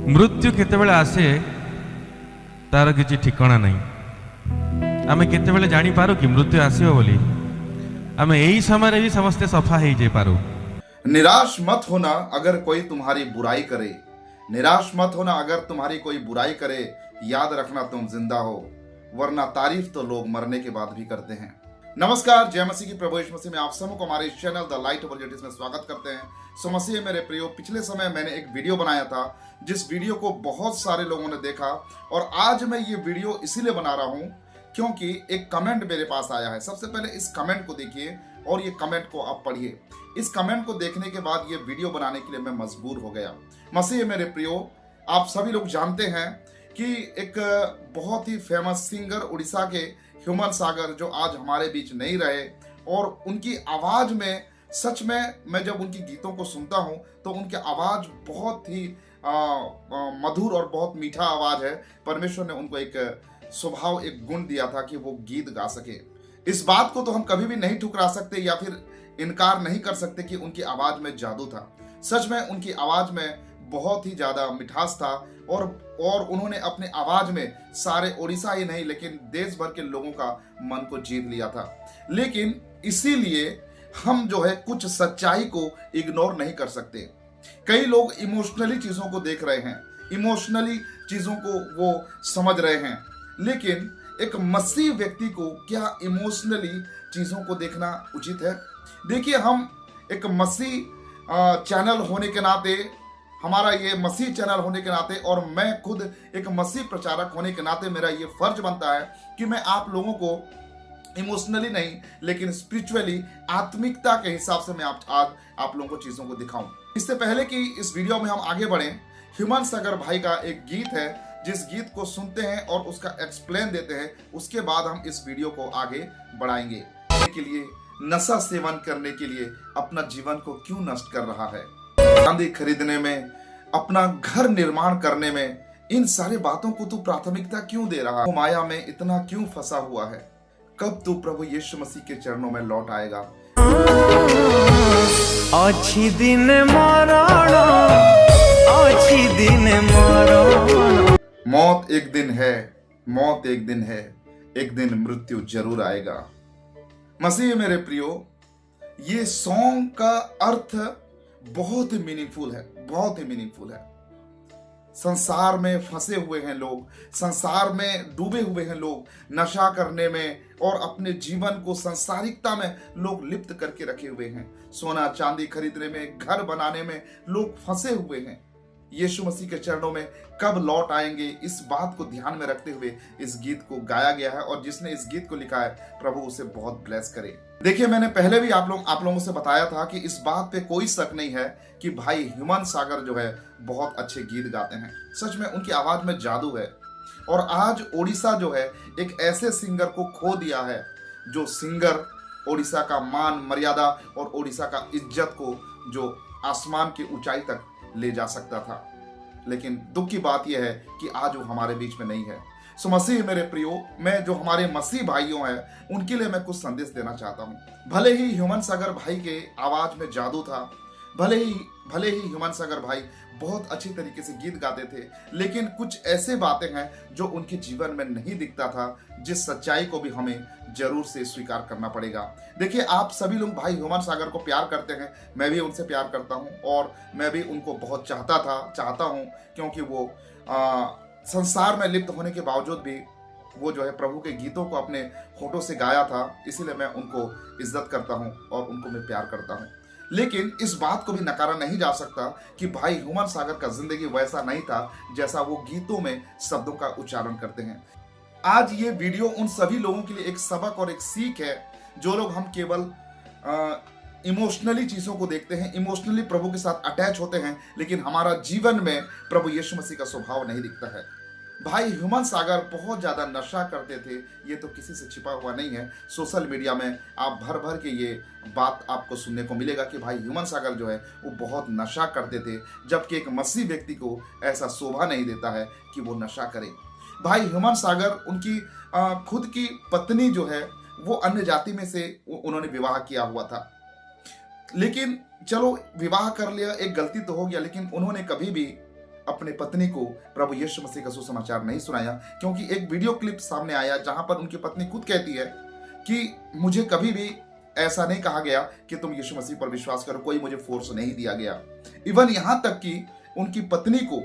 मृत्यु केतेबेले आसे तार किछि ठिकाना नहीं। आमे केतेबेले जानी पारू कि मृत्यु आसीबो बोली। आमे एही समय भी समस्ते सफा हो जाई पारू। निराश मत होना अगर कोई तुम्हारी बुराई करे। निराश मत होना अगर तुम्हारी कोई बुराई करे। याद रखना तुम जिंदा हो, वरना तारीफ तो लोग मरने के बाद भी करते हैं। नमस्कार, जय मसीह की। प्रभु यीशु मसीह में आप सबको को हमारे channel the light of world में स्वागत करते हैं। सो मसीह मेरे प्रियो, पिछले समय मैंने एक वीडियो बनाया था जिस वीडियो को बहुत सारे लोगों ने देखा, और आज मैं ये वीडियो इसीलिए बना रहा हूँ क्योंकि एक कमेंट मेरे पास आया है। सबसे पहले इस कमेंट को देखिए और ये कमेंट को आप पढ़िए। इस कमेंट को देखने के बाद ये वीडियो बनाने के लिए मैं मजबूर हो गया। मसीह मेरे प्रियो, आप सभी लोग जानते हैं कि एक बहुत ही फेमस सिंगर उड़ीसा के ह्यूमन सागर जो आज हमारे बीच नहीं रहे, और उनकी आवाज में सच में मैं जब उनकी गीतों को सुनता हूं तो उनकी आवाज बहुत ही मधुर और बहुत मीठा आवाज है। परमेश्वर ने उनको एक स्वभाव, एक गुण दिया था कि वो गीत गा सके। इस बात को तो हम कभी भी नहीं ठुकरा सकते या फिर इनकार नहीं कर सकते कि उनकी आवाज में जादू था। सच में उनकी आवाज में बहुत ही ज्यादा मिठास था, और उन्होंने अपने आवाज में सारे उड़ीसा ही नहीं लेकिन देश भर के लोगों का मन को जीत लिया था। लेकिन इसीलिए हम जो है कुछ सच्चाई को इग्नोर नहीं कर सकते। कई लोग इमोशनली चीजों को देख रहे हैं, इमोशनली चीजों को वो समझ रहे हैं, लेकिन एक मसीह व्यक्ति को क्या इमोशनली चीजों को देखना उचित है? देखिए, हम एक मसीह चैनल होने के नाते, हमारा ये मसीह चैनल होने के नाते, और मैं खुद एक मसीह प्रचारक होने के नाते मेरा ये फर्ज बनता है कि मैं आप लोगों को इमोशनली नहीं लेकिन स्पिरिचुअली, आत्मिकता के हिसाब से मैं आज आप लोगों को चीजों को दिखाऊं। इससे पहले कि इस वीडियो में हम आगे बढ़ें, ह्यूमन सागर भाई का एक गीत है, जिस गीत को सुनते हैं और उसका एक्सप्लेन देते हैं, उसके बाद हम इस वीडियो को आगे बढ़ाएंगे। के लिए नशा सेवन करने के लिए अपना जीवन को क्यों नष्ट कर रहा है? चांदी खरीदने में, अपना घर निर्माण करने में, इन सारी बातों को तू प्राथमिकता क्यों दे रहा है? माया में इतना क्यों फंसा हुआ है? कब तू प्रभु यीशु मसीह के चरणों में लौट आएगा? अच्छी दिन मरण, अच्छी दिन मरण। मौत एक दिन है, मौत एक दिन है, एक दिन मृत्यु जरूर आएगा। मसीह मेरे प्रियो, ये सॉन्ग का अर्थ बहुत ही मीनिंगफुल है, बहुत ही मीनिंगफुल है। संसार में फंसे हुए हैं लोग, संसार में डूबे हुए हैं लोग, नशा करने में और अपने जीवन को सांसारिकता में लोग लिप्त करके रखे हुए हैं। सोना चांदी खरीदने में, घर बनाने में लोग फंसे हुए हैं। यीशु मसीह के चरणों में कब लौट आएंगे, इस बात को ध्यान में रखते हुए इस गीत को गाया गया है, और जिसने इस गीत को लिखा है प्रभु उसे बहुत ब्लेस करे। देखिए, मैंने पहले भी आप लोगों से बताया था कि इस बात पे कोई शक नहीं है कि भाई ह्यूमन सागर जो है बहुत अच्छे गीत गाते हैं। सच में उनकी आवाज में जादू है, और आज ओडिशा जो है एक ऐसे सिंगर को खो दिया है जो सिंगर ओडिशा का मान मर्यादा और ओडिशा का इज्जत को जो आसमान की ऊंचाई तक ले जा सकता था। लेकिन दुख की बात यह है कि आज वो हमारे बीच में नहीं है। सो मसीह मेरे प्रियो, मैं जो हमारे मसीह भाइयों हैं उनके लिए मैं कुछ संदेश देना चाहता हूं। भले ही ह्यूमन सागर भाई के आवाज में जादू था, भले ही ह्यूमन सागर भाई बहुत अच्छी तरीके से गीत गाते थे, लेकिन कुछ ऐसे बातें हैं जो उनके जीवन में नहीं दिखता था, जिस सच्चाई को भी हमें जरूर से स्वीकार करना पड़ेगा। देखिए, आप सभी लोग भाई ह्यूमन सागर को प्यार करते हैं, मैं भी उनसे प्यार करता हूं, और मैं भी उनको बहुत चाहता हूं, क्योंकि वो संसार में लिप्त होने के बावजूद भी वो जो है प्रभु के गीतों को अपने होठों से गाया था। इसीलिए मैं उनको इज्जत करता हूं और उनको मैं प्यार करता हूं। लेकिन इस बात को भी नकारा नहीं जा सकता कि भाई ह्यूमन सागर का जिंदगी वैसा नहीं था जैसा वो गीतों में शब्दों का उच्चारण करते हैं। आज ये वीडियो उन सभी लोगों के लिए एक सबक और एक सीख है, जो लोग हम केवल इमोशनली चीजों को देखते हैं, इमोशनली प्रभु के साथ अटैच होते हैं, लेकिन हमारा जीवन में प्रभु यीशु मसीह का स्वभाव नहीं दिखता है। भाई ह्यूमन सागर बहुत ज्यादा नशा करते थे, ये तो किसी से छिपा हुआ नहीं है। सोशल मीडिया में आप भर भर के ये बात आपको सुनने को मिलेगा कि भाई ह्यूमन सागर जो है वो बहुत नशा करते थे, जबकि एक मसीह व्यक्ति को ऐसा शोभा नहीं देता है कि वो नशा करे। भाई ह्यूमन सागर, उनकी खुद की पत्नी जो है वो अन्य जाति में से उन्होंने विवाह किया हुआ था, लेकिन चलो विवाह कर लिया, एक गलती तो हो गया, लेकिन उन्होंने कभी भी अपने पत्नी को प्रभु यीशु मसीह का सुसमाचार नहीं सुनाया, क्योंकि एक वीडियो क्लिप सामने आया जहां पर उनकी पत्नी खुद कहती है कि मुझे कभी भी ऐसा नहीं कहा गया कि तुम यीशु मसीह पर विश्वास करो, कोई मुझे फोर्स नहीं दिया गया। इवन यहां तक कि उनकी पत्नी को,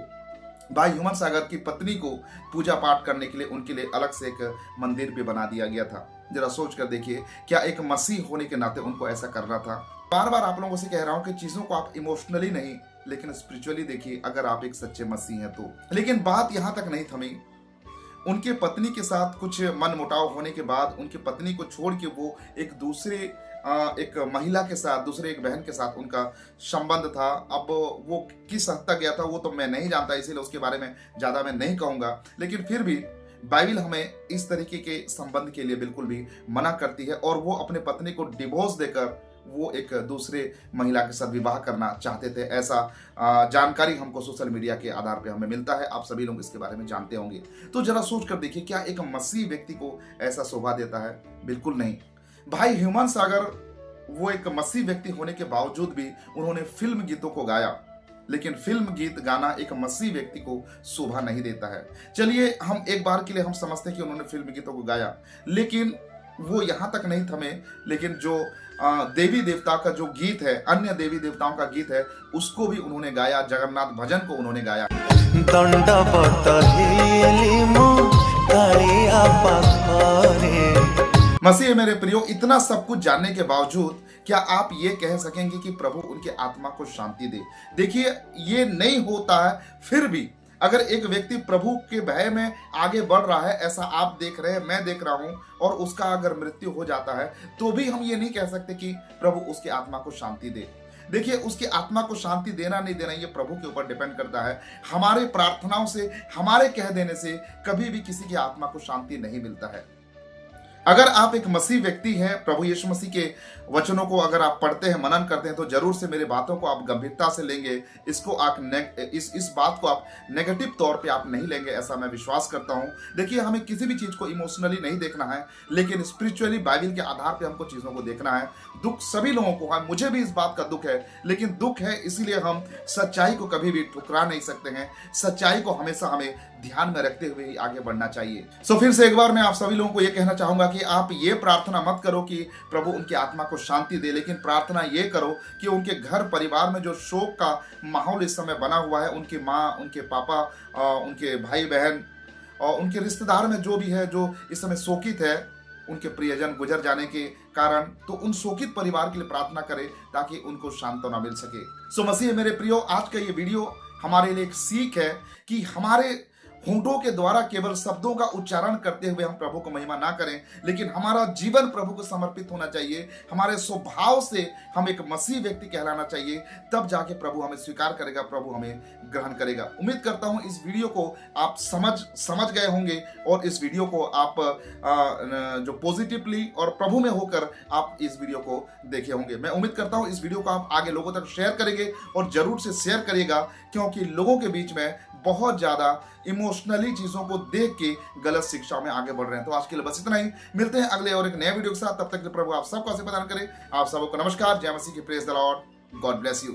भाई ह्यूमन सागर की पत्नी को पूजा पाठ करने के लिए उनके लिए अलग से एक मंदिर भी बना दिया गया था। जरा सोच कर देखिए, क्या एक मसीह होने के नाते उनको ऐसा करना था। बार बार आप लोगों से कह रहा हूं कि चीजों को आप इमोशनली नहीं लेकिन स्पिरिचुअली देखिए, अगर आप एक सच्चे मसीह हैं तो। लेकिन बात यहां तक नहीं थमी। उनके पत्नी के साथ कुछ मनमुटाव होने के बाद उनकी पत्नी को छोड़ के वो एक दूसरे एक महिला के साथ, दूसरे एक बहन के साथ उनका संबंध था। अब वो किस हद तक गया था वो तो मैं नहीं जानता, इसीलिए उसके बारे में ज्यादा मैं नहीं कहूंगा। लेकिन फिर भी बाइबल हमें इस तरीके के संबंध के लिए बिल्कुल भी मना करती है, और वो अपने पत्नी को डिवोर्स देकर वो एक दूसरे महिला के साथ विवाह करना चाहते थे। ऐसा जानकारी हमको सोशल मीडिया के आधार पे हमें मिलता है, आप सभी लोग इसके बारे में जानते होंगे। तो जरा सोच कर देखिए, क्या एक मसीह व्यक्ति को ऐसा शोभा देता है? बिल्कुल नहीं। भाई ह्यूमन सागर वो एक मसीह व्यक्ति होने के बावजूद भी उन्होंने फिल्म गीतों को गाया, लेकिन फिल्म गीत गाना एक मसीह व्यक्ति को शोभा नहीं देता है। चलिए हम एक बार के लिए हम समझते हैं कि उन्होंने फिल्म गीतों को गाया, लेकिन वो यहां तक नहीं थमे। लेकिन जो देवी देवता का जो गीत है, अन्य देवी देवताओं का गीत है, उसको भी उन्होंने गाया। जगन्नाथ भजन को उन्होंने गाया। मसीह मेरे प्रियो, इतना सब कुछ जानने के बावजूद क्या आप ये कह सकेंगे कि प्रभु उनके आत्मा को शांति दे? देखिए, ये नहीं होता है। फिर भी अगर एक व्यक्ति प्रभु के भय में आगे बढ़ रहा है, ऐसा आप देख रहे हैं, मैं देख रहा हूं, और उसका अगर मृत्यु हो जाता है, तो भी हम ये नहीं कह सकते कि प्रभु उसके आत्मा को शांति दे। देखिए, उसकी आत्मा को शांति देना नहीं देना ये प्रभु के ऊपर डिपेंड करता है। हमारे प्रार्थनाओं से, हमारे कह देने से कभी भी किसी की आत्मा को शांति नहीं मिलता है। अगर आप एक मसीह व्यक्ति हैं, प्रभु यीशु मसीह के वचनों को अगर आप पढ़ते हैं, मनन करते हैं, तो जरूर से मेरे बातों को आप गंभीरता से लेंगे। इसको आप इस बात को आप नेगेटिव तौर पे आप नहीं लेंगे, ऐसा मैं विश्वास करता हूं। देखिए, हमें किसी भी चीज को इमोशनली नहीं देखना है, लेकिन स्पिरिचुअली बाइबल के आधार पे हमको चीजों को देखना है। दुख सभी लोगों को है, मुझे भी इस बात का दुख है, लेकिन दुख है इसीलिए हम सच्चाई को कभी भी ठुकरा नहीं सकते हैं। सच्चाई को हमेशा हमें ध्यान में रखते हुए ही आगे बढ़ना चाहिए। सो फिर से एक बार मैं आप सभी लोगों को यह कहना चाहूंगा कि आप ये प्रार्थना मत करो कि प्रभु उनकी आत्मा को शांति दे, लेकिन प्रार्थना ये करो कि उनके घर परिवार में जो शोक का माहौल इस समय बना हुआ है, उनकी माँ, उनके पापा, उनके भाई बहन और उनके रिश्तेदार में जो भी है, जो इस समय शोकित है, उनके प्रियजन गुजर जाने के कारण, तो उन शोकित परिवार के लिए प्रार्थना करें ताकि उनको सांत्वना मिल सके। सो मसीह मेरे प्रियो, आज का ये वीडियो हमारे लिए एक सीख है कि हमारे होंठों के द्वारा केवल शब्दों का उच्चारण करते हुए हम प्रभु को महिमा ना करें, लेकिन हमारा जीवन प्रभु को समर्पित होना चाहिए। हमारे स्वभाव से हम एक मसीह व्यक्ति कहलाना चाहिए, तब जाके प्रभु हमें स्वीकार करेगा, प्रभु हमें ग्रहण करेगा। उम्मीद करता हूं इस वीडियो को आप समझ गए होंगे, और इस वीडियो को आप जो पॉजिटिवली और प्रभु में होकर आप इस वीडियो को देखे होंगे। मैं उम्मीद करता हूं इस वीडियो को आप आगे लोगों तक शेयर करेंगे, और जरूर से शेयर करिएगा, क्योंकि लोगों के बीच में बहुत ज्यादा इमोशनली चीजों को देख के गलत शिक्षाओं में आगे बढ़ रहे हैं। तो आज के लिए बस इतना ही। मिलते हैं अगले और एक नए वीडियो के साथ। तब तक के लिए प्रभु आप सबको आशीर्वाद प्रदान करे। आप सबको नमस्कार। जय मसीह की। Praise the Lord. God bless you.